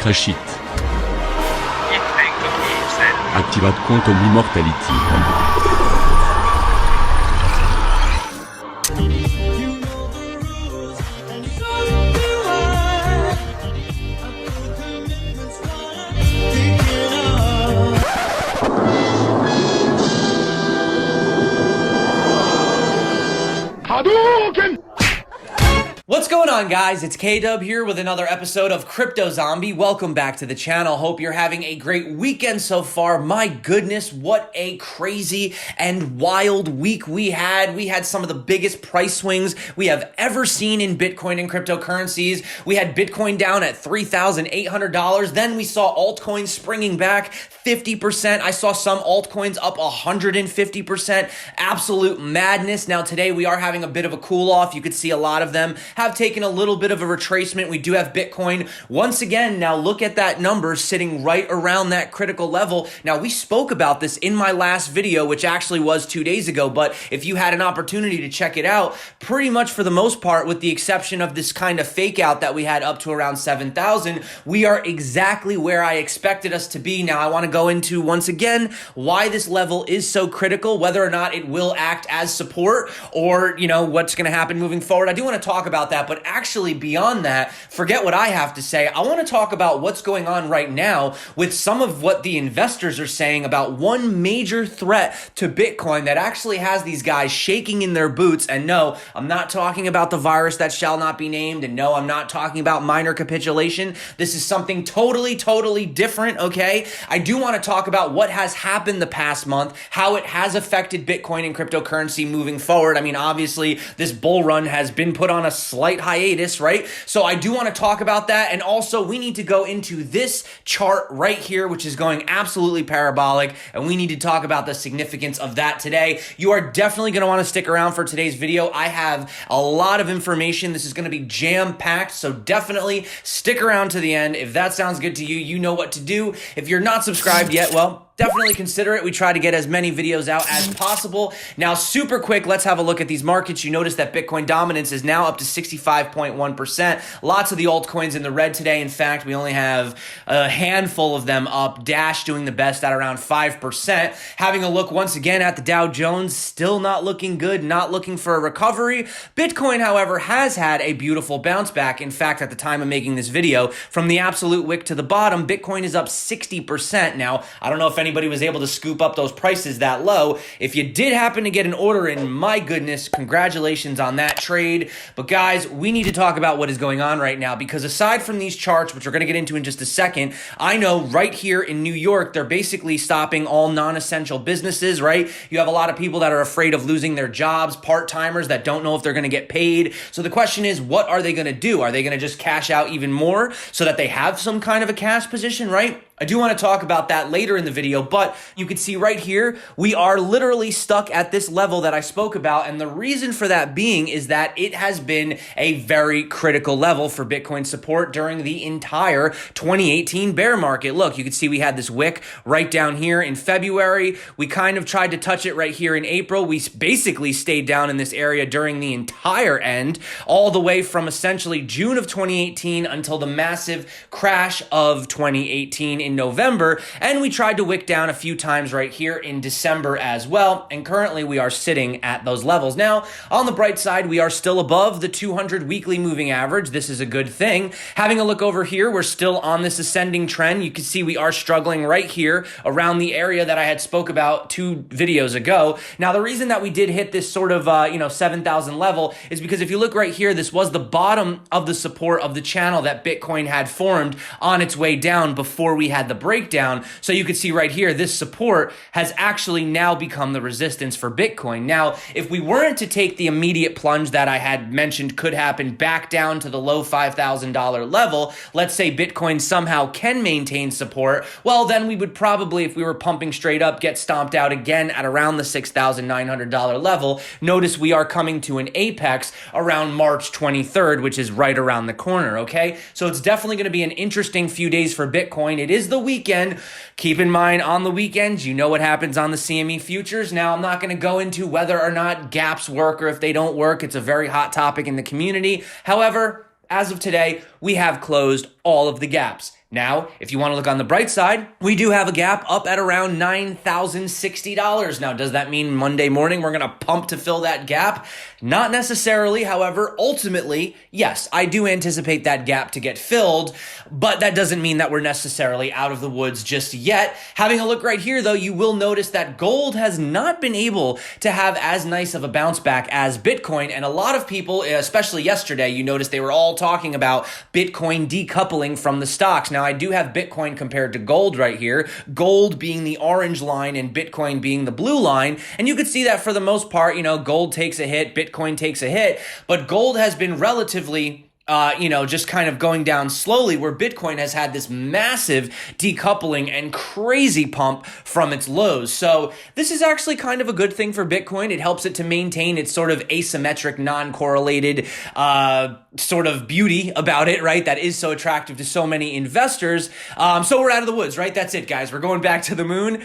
Crashit. Infecto Gipsen. Activat Quantum Immortality. What's going on, guys? It's K-Dub here with another episode of Crypto Zombie. Welcome back to the channel. Hope you're having a great weekend so far. My goodness, what a crazy and wild week we had. We had some of the biggest price swings we have ever seen in Bitcoin and cryptocurrencies. We had Bitcoin down at $3,800. Then we saw altcoins springing back 50%. I saw some altcoins up 150%. Absolute madness. Now today we are having a bit of a cool off. You could see a lot of them have taken a little bit of a retracement. We do have Bitcoin once again. Now look at that number sitting right around that critical level. Now we spoke about this in my last video, which actually was 2 days ago, but if you had an opportunity to check it out, pretty much for the most part, with the exception of this kind of fake out that we had up to around 7,000, we are exactly where I expected us to be. Now I want to go into once again why this level is so critical, whether or not it will act as support or, you know, what's going to happen moving forward. I do want to talk about that, but actually beyond that, forget what I have to say. I want to talk about what's going on right now with some of what the investors are saying about one major threat to Bitcoin that actually has these guys shaking in their boots. And no, I'm not talking about the virus that shall not be named. And no, I'm not talking about minor capitulation. This is something totally different, okay? I do want to talk about what has happened the past month, how it has affected Bitcoin and cryptocurrency moving forward. I mean, obviously, this bull run has been put on a slight hiatus, right? So I do want to talk about that. And also we need to go into this chart right here, which is going absolutely parabolic. And we need to talk about the significance of that today. You are definitely going to want to stick around for today's video. I have a lot of information. This is going to be jam-packed. So definitely stick around to the end. If that sounds good to you, you know what to do. If you're not subscribed yet, well, definitely consider it. We try to get as many videos out as possible. Now, super quick, let's have a look at these markets. You notice that Bitcoin dominance is now up to 65.1%. Lots of the altcoins in the red today. In fact, we only have a handful of them up. Dash doing the best at around 5%. Having a look once again at the Dow Jones, still not looking good, not looking for a recovery. Bitcoin, however, has had a beautiful bounce back. In fact, at the time of making this video, from the absolute wick to the bottom, Bitcoin is up 60%. Now, I don't know if anybody was able to scoop up those prices that low. If you did happen to get an order in, my goodness, congratulations on that trade. But guys, we need to talk about what is going on right now, because aside from these charts, which we're going to get into in just a second, I know right here in New York, they're basically stopping all non-essential businesses, right? You have a lot of people that are afraid of losing their jobs, part-timers that don't know if they're going to get paid. So the question is, what are they going to do? Are they going to just cash out even more so that they have some kind of a cash position, right? I do want to talk about that later in the video, but you can see right here, we are literally stuck at this level that I spoke about. And the reason for that being is that it has been a very critical level for Bitcoin support during the entire 2018 bear market. Look, you can see we had this wick right down here in February. We kind of tried to touch it right here in April. We basically stayed down in this area during the entire end, all the way from essentially June of 2018 until the massive crash of 2018 in November, and we tried to wick down a few times right here in December as well, and currently we are sitting at those levels. Now, on the bright side, we are still above the 200 weekly moving average. This is a good thing. Having a look over here, we're still on this ascending trend. You can see we are struggling right here around the area that I had spoke about 2 videos ago. Now, the reason that we did hit this sort of, 7,000 level is because if you look right here, this was the bottom of the support of the channel that Bitcoin had formed on its way down before we had the breakdown. So you can see right here, this support has actually now become the resistance for Bitcoin. Now, if we weren't to take the immediate plunge that I had mentioned could happen back down to the low $5,000 level, let's say Bitcoin somehow can maintain support, well, then we would probably, if we were pumping straight up, get stomped out again at around the $6,900 level. Notice we are coming to an apex around March 23rd, which is right around the corner, okay? So it's definitely going to be an interesting few days for Bitcoin. It is the weekend. Keep in mind, on the weekends, you know what happens on the CME futures. Now, I'm not going to go into whether or not gaps work or if they don't work. It's a very hot topic in the community. However, as of today, we have closed all of the gaps. Now, if you want to look on the bright side, we do have a gap up at around $9,060. Now, does that mean Monday morning we're going to pump to fill that gap? Not necessarily. However, ultimately, yes, I do anticipate that gap to get filled, but that doesn't mean that we're necessarily out of the woods just yet. Having a look right here, though, you will notice that gold has not been able to have as nice of a bounce back as Bitcoin, and a lot of people, especially yesterday, you noticed they were all talking about Bitcoin decoupling from the stocks. Now, I do have Bitcoin compared to gold right here, gold being the orange line and Bitcoin being the blue line. And you could see that for the most part, gold takes a hit, Bitcoin takes a hit, but gold has been relatively just kind of going down slowly, where Bitcoin has had this massive decoupling and crazy pump from its lows. So this is actually kind of a good thing for Bitcoin. It helps it to maintain its sort of asymmetric, non-correlated sort of beauty about it, right? That is so attractive to so many investors. So we're out of the woods, right? That's it, guys. We're going back to the moon.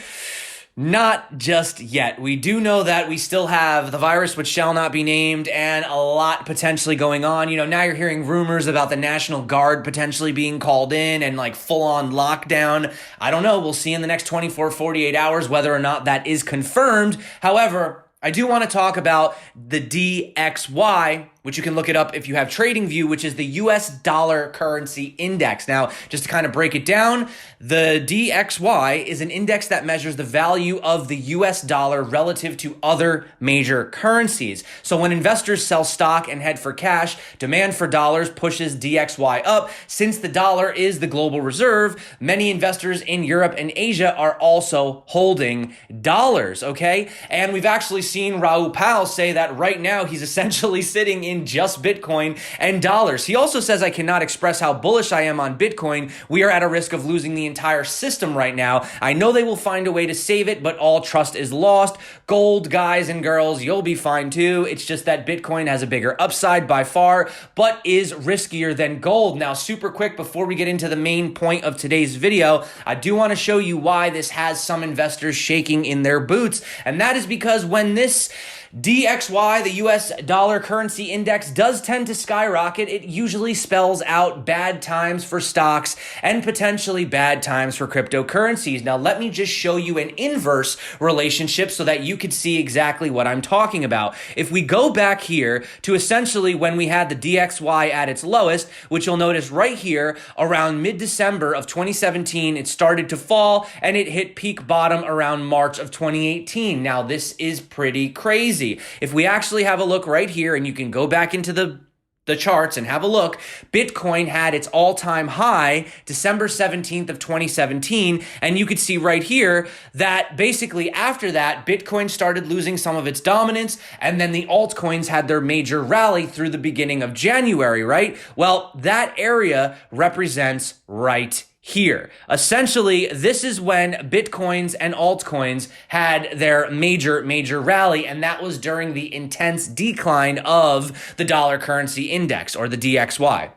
Not just yet. We do know that we still have the virus which shall not be named and a lot potentially going on. Now you're hearing rumors about the National Guard potentially being called in and like full on lockdown. I don't know. We'll see in the next 24, 48 hours whether or not that is confirmed. However, I do want to talk about the DXY, which you can look it up if you have TradingView, which is the US dollar currency index. Now, just to kind of break it down, the DXY is an index that measures the value of the US dollar relative to other major currencies. So when investors sell stock and head for cash, demand for dollars pushes DXY up. Since the dollar is the global reserve, many investors in Europe and Asia are also holding dollars, okay? And we've actually seen Raoul Pal say that right now he's essentially sitting in just Bitcoin and dollars. He also says, I cannot express how bullish I am on Bitcoin. We are at a risk of losing the entire system right now. I know they will find a way to save it, but all trust is lost. Gold, guys and girls, you'll be fine too. It's just that Bitcoin has a bigger upside by far, but is riskier than gold. Now, super quick, before we get into the main point of today's video, I do want to show you why this has some investors shaking in their boots. And that is because when this DXY, the US dollar currency index, does tend to skyrocket, it usually spells out bad times for stocks and potentially bad times for cryptocurrencies. Now, let me just show you an inverse relationship so that you could see exactly what I'm talking about. If we go back here to essentially when we had the DXY at its lowest, which you'll notice right here around mid-December of 2017, it started to fall and it hit peak bottom around March of 2018. Now, this is pretty crazy. If we actually have a look right here, and you can go back into the charts and have a look, Bitcoin had its all-time high December 17th of 2017, and you could see right here that basically after that, Bitcoin started losing some of its dominance, and then the altcoins had their major rally through the beginning of January, right? Well, that area represents right here. Essentially, this is when Bitcoins and altcoins had their major rally, and that was during the intense decline of the dollar currency index, or the DXY.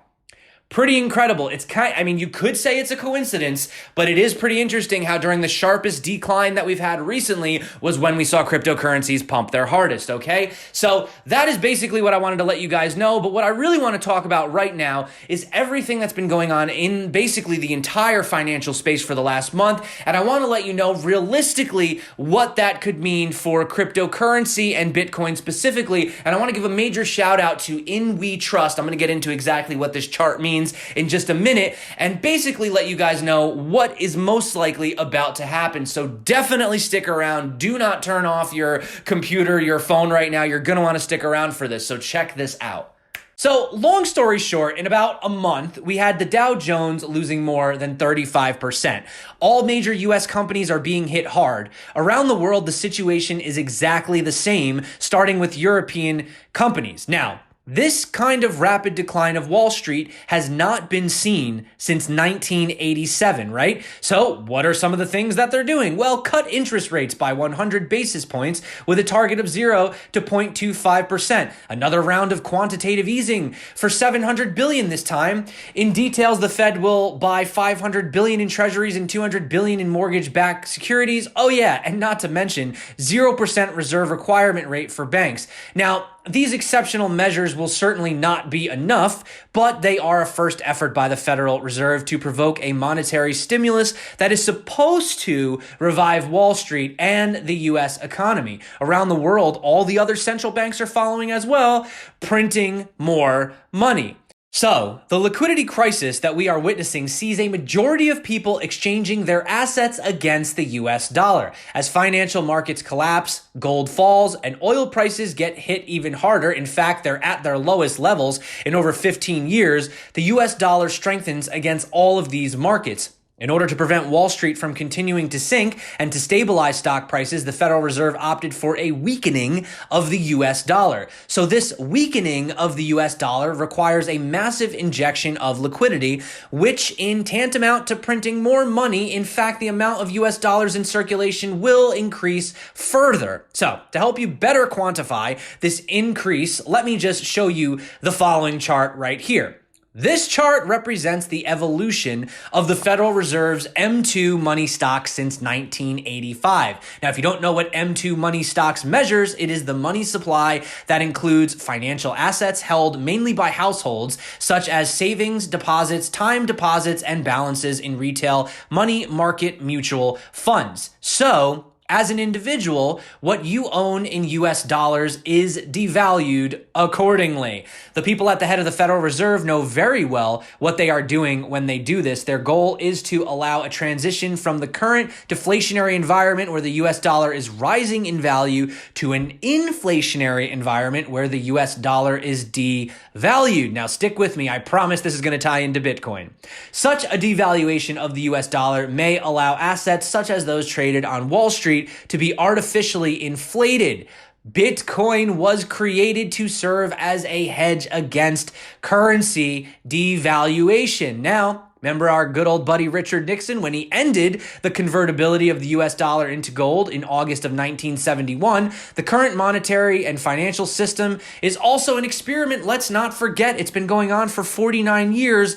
Pretty incredible. You could say it's a coincidence, but it is pretty interesting how during the sharpest decline that we've had recently was when we saw cryptocurrencies pump their hardest, okay? So that is basically what I wanted to let you guys know, but what I really want to talk about right now is everything that's been going on in basically the entire financial space for the last month, and I want to let you know realistically what that could mean for cryptocurrency and Bitcoin specifically, and I want to give a major shout out to In We Trust. I'm going to get into exactly what this chart means in just a minute and basically let you guys know what is most likely about to happen. So definitely stick around. Do not turn off your computer, your phone right now. You're going to want to stick around for this. So check this out. So long story short, in about a month, we had the Dow Jones losing more than 35%. All major US companies are being hit hard. Around the world, the situation is exactly the same, starting with European companies. Now, this kind of rapid decline of Wall Street has not been seen since 1987, right? So what are some of the things that they're doing? Well, cut interest rates by 100 basis points with a target of 0 to 0.25%. Another round of quantitative easing for $700 billion this time. In details, the Fed will buy $500 billion in treasuries and $200 billion in mortgage-backed securities. Oh yeah, and not to mention 0% reserve requirement rate for banks. Now, these exceptional measures measures will certainly not be enough, but they are a first effort by the Federal Reserve to provoke a monetary stimulus that is supposed to revive Wall Street and the U.S. economy. Around the world, all the other central banks are following as well, printing more money. So, the liquidity crisis that we are witnessing sees a majority of people exchanging their assets against the US dollar. As financial markets collapse, gold falls, and oil prices get hit even harder. In fact, they're at their lowest levels in over 15 years. The US dollar strengthens against all of these markets. In order to prevent Wall Street from continuing to sink and to stabilize stock prices, the Federal Reserve opted for a weakening of the US dollar. So this weakening of the US dollar requires a massive injection of liquidity, which in tantamount to printing more money, in fact, the amount of US dollars in circulation will increase further. So to help you better quantify this increase, let me just show you the following chart right here. This chart represents the evolution of the Federal Reserve's M2 money stock since 1985. Now, if you don't know what M2 money stocks measures, it is the money supply that includes financial assets held mainly by households, such as savings, deposits, time deposits, and balances in retail money market mutual funds. So, as an individual, what you own in US dollars is devalued accordingly. The people at the head of the Federal Reserve know very well what they are doing when they do this. Their goal is to allow a transition from the current deflationary environment where the US dollar is rising in value to an inflationary environment where the US dollar is devalued. Now stick with me, I promise this is going to tie into Bitcoin. Such a devaluation of the US dollar may allow assets such as those traded on Wall Street to be artificially inflated. Bitcoin was created to serve as a hedge against currency devaluation. Now, remember our good old buddy Richard Nixon when he ended the convertibility of the US dollar into gold in August of 1971? The current monetary and financial system is also an experiment. Let's not forget, it's been going on for 49 years.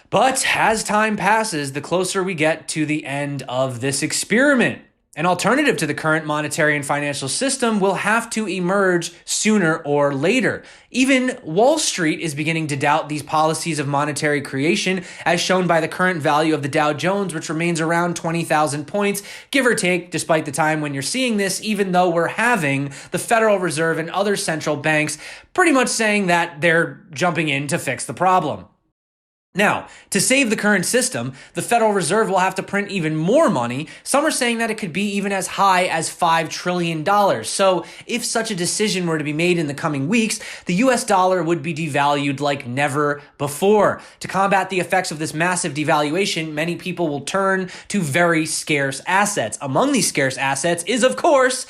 But as time passes, the closer we get to the end of this experiment. An alternative to the current monetary and financial system will have to emerge sooner or later. Even Wall Street is beginning to doubt these policies of monetary creation, as shown by the current value of the Dow Jones, which remains around 20,000 points, give or take, despite the time when you're seeing this, even though we're having the Federal Reserve and other central banks pretty much saying that they're jumping in to fix the problem. Now, to save the current system, the Federal Reserve will have to print even more money. Some are saying that it could be even as high as $5 trillion. So if such a decision were to be made in the coming weeks, the US dollar would be devalued like never before. To combat the effects of this massive devaluation, many people will turn to very scarce assets. Among these scarce assets is, of course,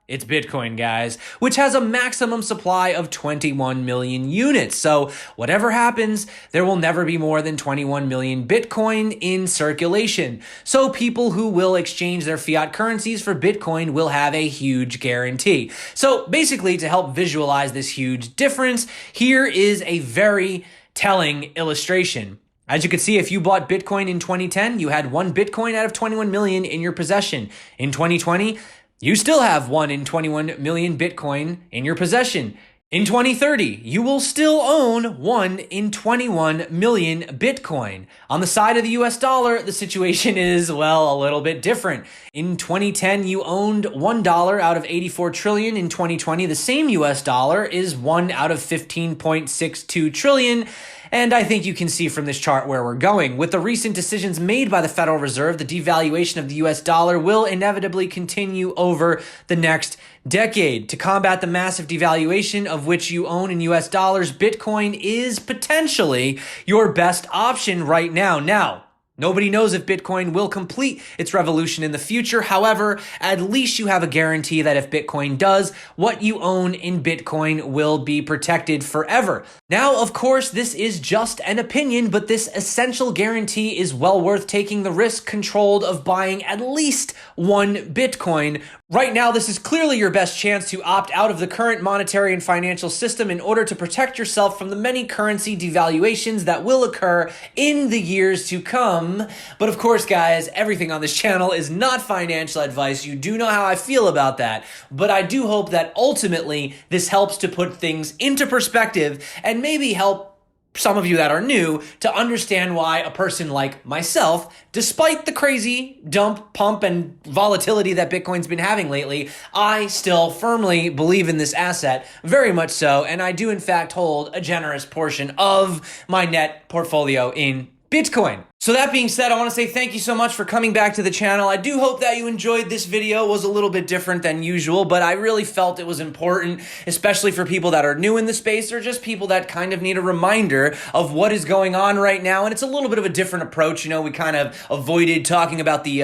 it's Bitcoin, guys, which has a maximum supply of 21 million units. So whatever happens, there will never be more than 21 million Bitcoin in circulation. So people who will exchange their fiat currencies for Bitcoin will have a huge guarantee. So basically, to help visualize this huge difference, here is a very telling illustration. As you can see, if you bought Bitcoin in 2010, you had 1 Bitcoin out of 21 million in your possession. In 2020, you still have 1 in 21 million Bitcoin in your possession. In 2030, you will still own 1 in 21 million Bitcoin. On the side of the US dollar, the situation is, well, a little bit different. In 2010, you owned $1 out of 84 trillion. In 2020, the same US dollar is 1 out of 15.62 trillion. And I think you can see from this chart where we're going. With the recent decisions made by the Federal Reserve, the devaluation of the US dollar will inevitably continue over the next decade. To combat the massive devaluation of which you own in US dollars, Bitcoin is potentially your best option right now. Now, nobody knows if Bitcoin will complete its revolution in the future. However, at least you have a guarantee that if Bitcoin does, what you own in Bitcoin will be protected forever. Now, of course, this is just an opinion, but this essential guarantee is well worth taking the risk controlled of buying at least 1 Bitcoin Right now, this is clearly your best chance to opt out of the current monetary and financial system in order to protect yourself from the many currency devaluations that will occur in the years to come. But of course, guys, everything on this channel is not financial advice. You do know how I feel about that. But I do hope that ultimately this helps to put things into perspective and maybe help some of you that are new to understand why a person like myself, despite the crazy dump, pump, and volatility that Bitcoin's been having lately, I still firmly believe in this asset, very much so, and I do in fact hold a generous portion of my net portfolio in Bitcoin. So that being said, I want to say thank you so much for coming back to the channel. I do hope that you enjoyed this video. It was a little bit different than usual, but I really felt it was important, especially for people that are new in the space or just people that kind of need a reminder of what is going on right now. And it's a little bit of a different approach. You know, we kind of avoided talking about the,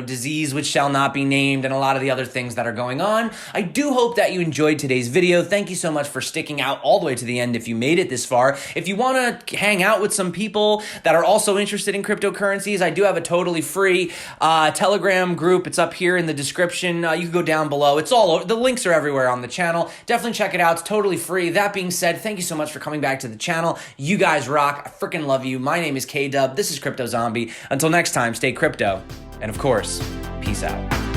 disease which shall not be named and a lot of the other things that are going on. I do hope that you enjoyed today's video. Thank you so much for sticking out all the way to the end if you made it this far. If you want to hang out with some people that are also interested in cryptocurrencies, I do have a totally free Telegram group. It's up here in the description. You can go down below. It's all over. The links are everywhere on the channel. Definitely check it out. It's totally free. That being said, thank you so much for coming back to the channel. You guys rock. I freaking love you. My name is K-Dub. This is Crypto Zombie. Until next time, stay crypto. And of course, peace out.